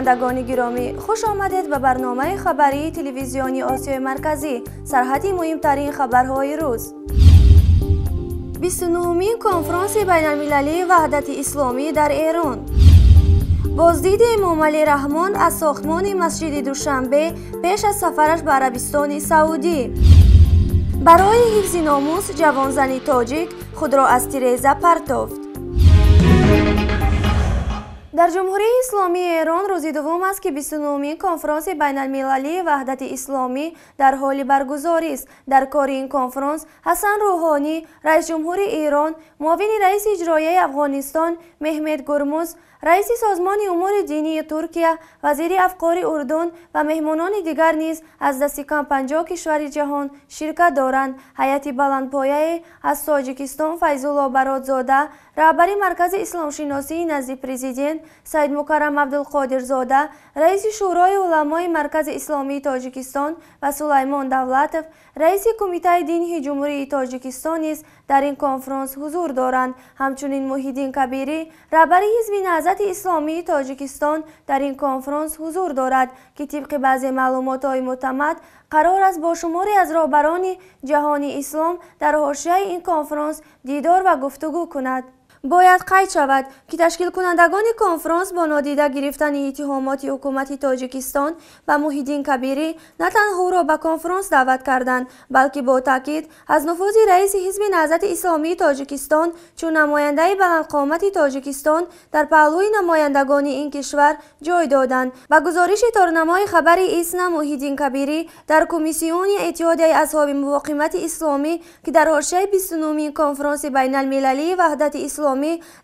بینندگان گرامی، خوش آمدید به برنامه خبری تلویزیونی آسیای مرکزی. سرحدی مهمترین خبرهای روز. 29مین کنفرانس بین المللی وحدت اسلامی در ایران. بازدید امام علی رحمان از ساختمان مسجد دوشنبه پیش از سفرش به عربستان سعودی. برای حفظ ناموس جوان زنی تاجیک خود را از تیریزه پرتافت. در جمهوری اسلامی ایران روز دوم است که 29مین کنفرانس بین المللی وحدت اسلامی در حال برگزاری است. در کار این کنفرانس حسن روحانی رئیس جمهور ایران، معاون رئیس اجرایی افغانستان مهمت گرمز، رئیس سازمان امور دینی ترکیه، وزیر افکار اردن و مهمانان دیگر نیز از دست کم 50 کشور جهان شرکت دارند. هیئت بلندپایه از تاجیکستان فیض‌الله برادزاده، رهبر مرکز اسلام شناسی نزد پرزیدنت سید مکرم عبدالقادرزاده، رئیس شورای علمای مرکز اسلامی تاجیکستان و سلیمان دولتوف، رئیس کمیته دینی جمهوری تاجیکستان نیز در این کنفرانس حضور دارند. همچنین محیدین کبیری، رهبر حزب نهضت اسلامی تاجیکستان در این کنفرانس حضور دارد که طبق بعضی معلومات‌های معتمد قرار است با شماری از رهبران جهانی اسلام در حاشیه این کنفرانس دیدار و گفتگو کند. باید قید شود که تشکیل کنندگان کنفرانس با نادیده گرفتن اتهامات حکومت تاجیکستان و محیدین کبیری نه تنها او را به کنفرانس دعوت کردند، بلکه با تاکید از نفوذ رئیس حزب نهضت اسلامی تاجیکستان چون نماینده بلندقامت تاجیکستان در پهلوی نمایندگان این کشور جای دادند. با گزارش تارنمای خبر ایسنا، محیدین کبیری در کمیسیون اتحادیه اصحاب مقاومت اسلامی که در حاشیه 29مین کنفرانس بین المللی وحدت اسلامی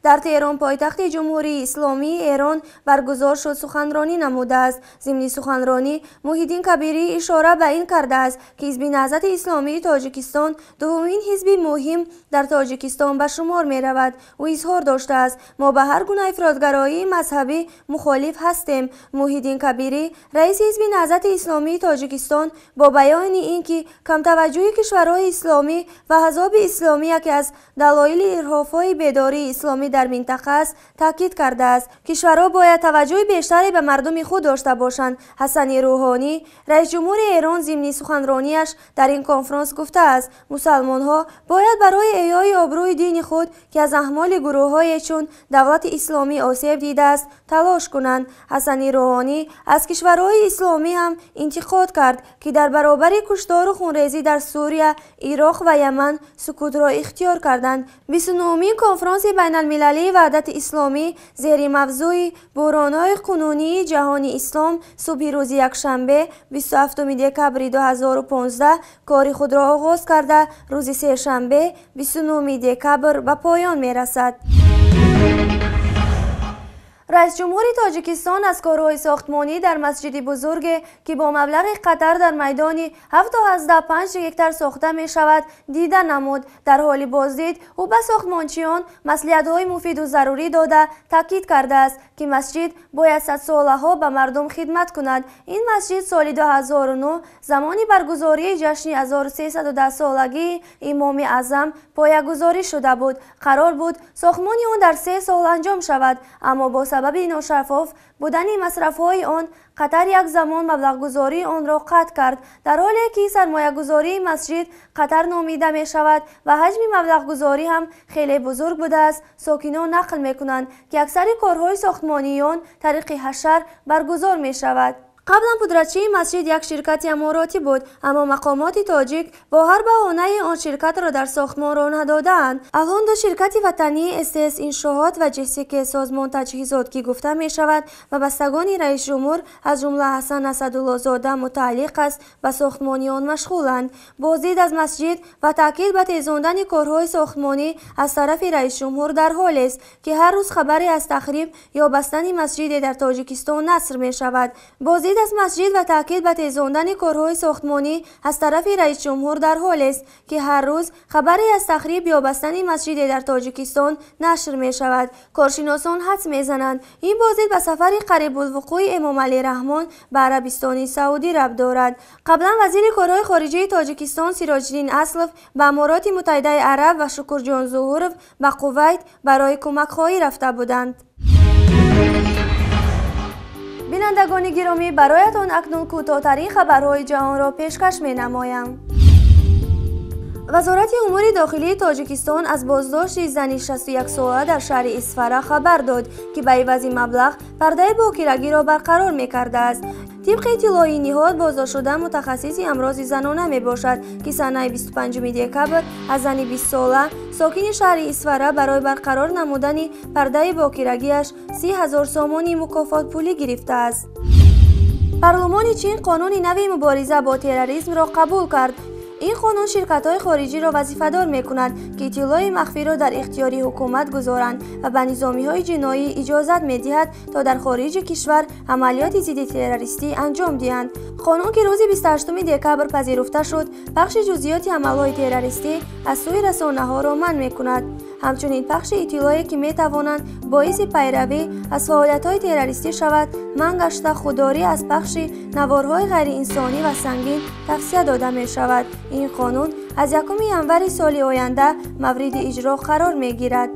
در تهران پایتخت جمهوری اسلامی ایران برگزار شد سخنرانی نموده است. ضمن سخنرانی محیدین کبیری اشاره به این کرده است که حزب نهضت اسلامی تاجیکستان دومین حزب مهم در تاجیکستان به شمار می رود. او اظهار داشته است ما به هر گونه افراطگرایی مذهبی مخالف هستیم. محیدین کبیری رئیس حزب نهضت اسلامی تاجیکستان با بیان اینکه کم توجهی کشورهای اسلامی و احزاب اسلامی که از دلایل ارهاف‌های بیداری اسلامی در منطقه است تاکید کرده است کشورها باید توجه بیشتری به مردم خود داشته باشند. حسن روحانی رئیس جمهور ایران ضمن سخنرانیش در این کنفرانس گفته است مسلمان‌ها باید برای احیای آبروی دین خود که از اعمال گروه‌های چون دولت اسلامی آسیب دیده است تلاش کنند. حسن روحانی از کشورهای اسلامی هم انتقاد کرد که در برابر کشتار و خونریزی در سوریه، عراق و یمن سکوت را اختیار کردند. 29مین کنفرانس بین المللی وحدت اسلامی زیر موضوع بحران‌های قانونی جهانی اسلام صبح روز یکشنبه 27 دکبر 2015 کار خود را آغاز کرده روز سه‌شنبه 29 دکبر به پایان می‌رسد. رئیس جمهور تاجیکستان از کارهای ساختمانی در مسجد بزرگ که با مبلغ قطر در میدان 7.5 هکتار ساخته می شود دیده نمود. در حال بازدید او به ساختمانچیان مصلحت‌های مفید و ضروری داده تاکید کرده است که مسجد باید 100 ساله‌ها به مردم خدمت کند. این مسجد سال 2009 زمان برگزاری جشن 1310 سالگی امام اعظم پایه‌گذاری شده بود. قرار بود ساختمان آن در 3 سال انجام شود، اما با سبب ناشفاف بودن مصرف‌های آن قطر یک زمان مبلغ‌گذاری آن را قطع کرد، در حالی که سرمایه‌گذاری مسجد قطر نامیده می شود و حجم مبلغ‌گذاری هم خیلی بزرگ بوده است. ساکنان نقل می‌کنند که اکثر کارهای ساختمانی آن طریق حشر برگزار می شود. قبلا پدرچی مسجد یک شرکت اماراتی بود، اما مقامات تاجیک با هر بهانه آن شرکت را در ساختمان را ندادند. الان دو شرکت وطنی استس انشاءات و جسیک سازمان تجهیزات که گفته می شود و بستگان رئیس جمهور از جمله حسن اسدالله زاده متعلق است و ساختمانی آن مشغولند. بازدید از مسجد و تاکید به تیزاندن کارهای ساختمانی از طرف رئیس جمهور در حال است که هر روز خبری از تخریب یا بستن مسجد در تاجیکستان نشر می شود. بازدید از مسجد و تاکید به تیزاندن کارهای ساختمانی از طرف رئیس جمهور در حال است که هر روز خبری از تخریب یا بستن مسجد در تاجیکستان نشر می شود. کارشناسان حدس می زنند این بازدید به سفر قریب الوقوع امام علی رحمان به عربستان سعودی ربط دارد. قبلا وزیر کارهای خارجه تاجیکستان سیراجدین اسلف به امارات متحده عرب و شکرجان ظهورف به کویت برای کمک خواهی رفته بودند. بینندگان گرامی، برایتان اکنون کوتاه‌ترین خبرهای جهان را پیشکش می‌نمایم. وزارت امور داخلی تاجیکستان از بازداشت زنی 61 ساله در شهر اسفره خبر داد که به عوض مبلغ پرده باکرگی را برقرار می‌کرده است. طبق اطلاع نهاد، بازداشت شدن متخصص امراض زنانه می باشد که سنه 25 دکبر از زنی 20 ساله ساکن شهر اسفره برای برقرار نمودن پرده باکرگیش 30,000 سومانی مکافات پولی گرفته است. پارلمان چین قانون نوی مبارزه با تروریسم را قبول کرد. این قانون شرکت‌های خارجی را وظیفه‌دار می‌کند که اطلاع مخفی را در اختیار حکومت گذارند و به نظامی‌های جنایی اجازت می‌دهد تا در خارج کشور عملیات ضد تروریستی انجام دهند. قانون که روز 28 دکبر پذیرفته شد، بخش جزئیات عمل‌های تروریستی از سوی رسانه‌ها را منع می‌کند. همچنین پخش اطلاعی که می‌توانند باعث پیروی از فعالیت‌های تروریستی شود، منع گشته خودداری از پخش نوارهای غیرانسانی و سنگین توصیه داده می‌شود. این قانون از 1 ژانویه سال آینده مورد اجرا قرار می‌گیرد.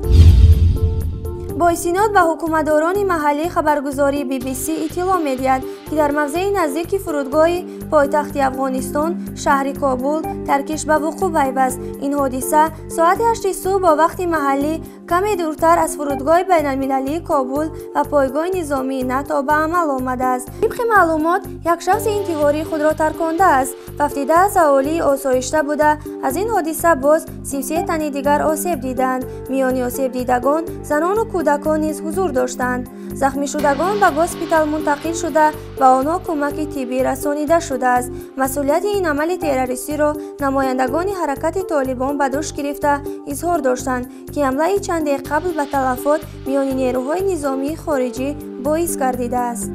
با استناد به حکومتداران محلی خبرگزاری BBC اطلاع می‌دهد که در موضع نزدیک فرودگاه پایتخت افغانستان شهر کابل ترکش به وقوع پیوست. این حادثه ساعت 8 صبح با وقت محلی کمی دورتر از فرودگاه بین‌المللی کابل و پایگاه نظامی ناتو به عمل آمده است. طبق معلومات، یک شخص انتحاری خود را ترکانده است و 17 از اهالی آسایشته بوده. از این حادثه باز 33 تن دیگر آسیب دیدند. میان آسیب دیدگان زنان و کودکان نیز حضور داشتند. زخمی شدگان به هاسپیتال منتقل شده و آنها کمک طبی رسانیده شده است. مسئولیت این عمل تروریستی را نمایندگان حرکت طالبان به دوش گرفته اظهار داشتند که حمله چند دقیقه قبل به تلفات میان نیروهای نظامی خارجی باعث گردیده است.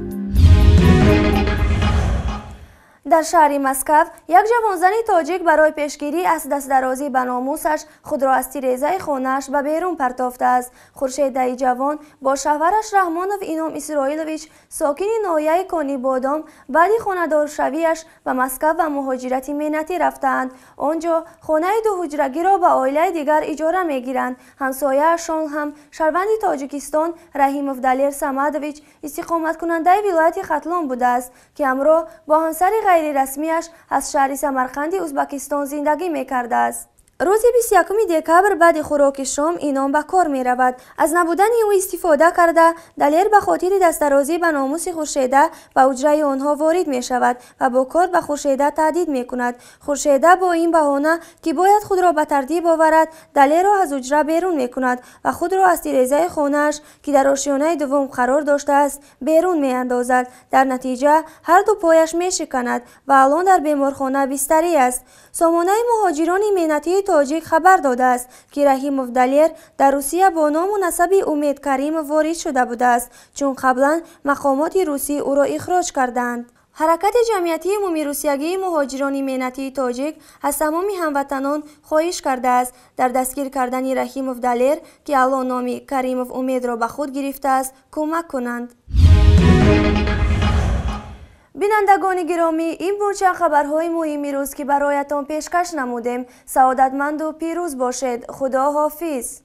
در شهر مسکو، یک جوانزن تاجیک برای پیشگیری از دستدرازی به ناموسش خود را از تیره‌زای خانه‌اش به بیرون پرتافته است. خورشید جوان با شوهرش رحمانوف اینام اسرائیلویچ ساکن ناحیه کانی بادام بعد خانه‌دار شویش به مسکو و مهاجرت مهنتی رفتند. آنجا خانه 2 حجرگی را به عائله دیگر اجاره می‌گیرند. همسایه‌شان هم شهروند تاجیکستان رحیموف دلیر سمدویچ استقامت کننده ولایت ختلان بوده است که همراه با همسر غیر رسمیش از شهر سمرقند ازبکستان زندگی می‌کرده است. روز 21 دکبر بعد خوراک شام اینام به کار می رود. از نبودن او استفاده کرده دلیر به خاطر دستدرازی به ناموس خورشیده به حجره آنها وارد می شود و با کار به خورشیده تهدید می کند. خورشیده با این بهانه که باید خود را به ترتیب آورد دلیر را از حجره بیرون می کند و خود را از تیره‌زای خانه‌اش که در آشیانه دوم قرار داشته است بیرون می اندازد. در نتیجه هر دو پایش می شکند و الان در بیمارخانه بستری است. سامانه مهاجران مهنتی تاجیک خبر داده است که رحیموف دلیر در روسیه با نام و نسب امید کریم وارد شده بوده است، چون قبلا مقامات روسی او را اخراج کردند. حرکت جمعیتی عمومی روسیگی مهاجران مهنتی تاجیک از تمام هموطنان خواهش کرده است در دستگیر کردن رحیموف دلیر که الان نام کریموف امید را به خود گرفته است کمک کنند. بینندگان گرامی، این بود چند خبرهای مهم روز که برایتان پیشکش نمودیم. سعادتمند و پیروز باشید. خدا حافظ.